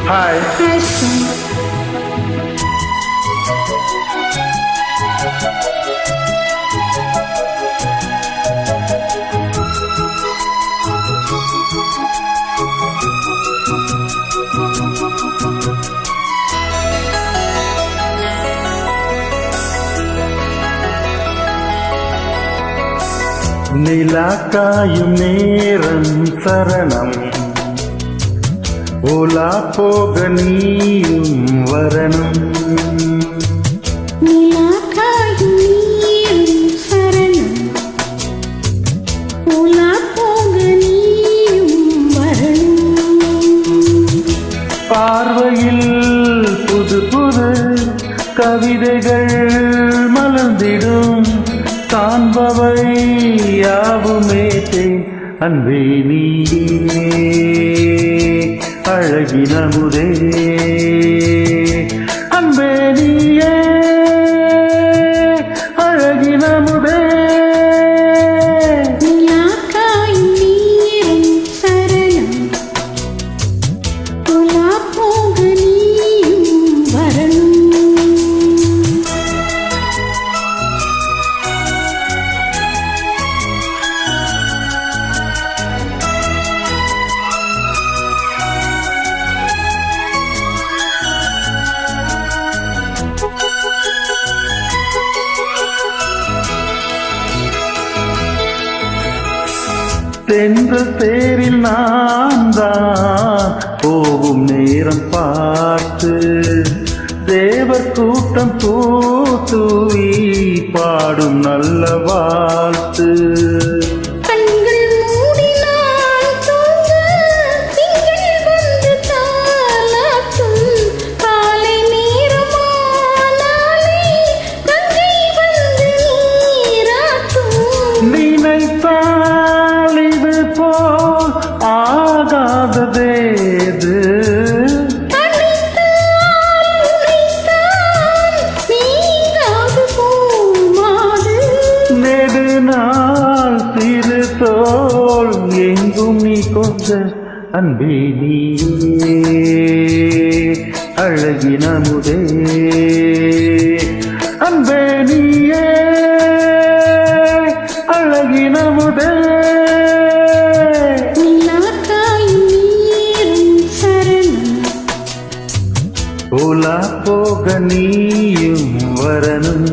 Hi. Hi, son. நிலாக்காயும் நேரம் சரணம் ஓலா போக நீயும் வரணும். நிலாக்காயும் நேரம் சரணம் ஓலா போக நீயும் வரணும். பார்வையில் புது புது கவிதைகள் மலர்ந்திடும். காண்பவை யாவுமே அன்பே நீயே அழகினமுதே அன்பே நீயே அழகினமுதே. நிலாக்காயும் நேரம் சரணம் ஓலா போக நீயும் வரணும். தென்றல் தேரில் நான் தான் போகும் நேரம் பார்த்து தேவர் கூட்டம் தூவி பாடும் நல்ல வாழ்த்து. ஆகாததேது நெடுநாள் திரு தோல் எங்கும் நீ கொஞ்ச அன்பே நீயே அழகினமுதே அன்பே நீயே அழகினமுதே. ஓலா போக நீயும் வரணும்.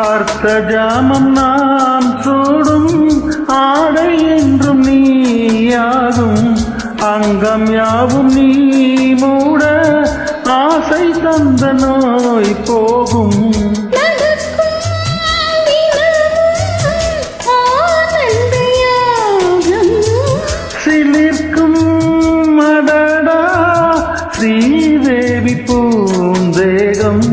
அர்த்த ஜாமம் நான் சூடும் ஆடை என்றும் நீயாகும். அங்கம் யாவும் நீ மூட ஆசை தந்த நோய் போகும். சிலிர்க்கும் மடடா ஸ்ரீதேவி பூந்தேகம்.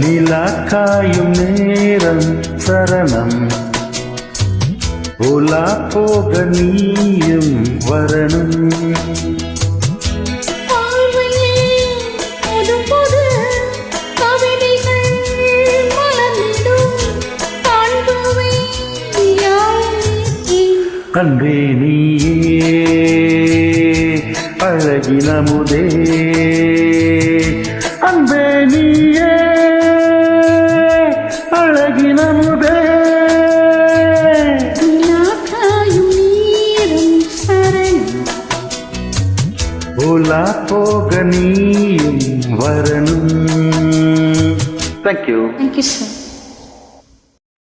நிலாக்காயும் நேரம் சரணம் ஓலா போக நீயும் வரணும். அன்பே நீயே அழகினமுதே அன்பே நீயே அழகினமுதே. ஓலா போக நீயும் வரணும். Thank you. Thank you, sir.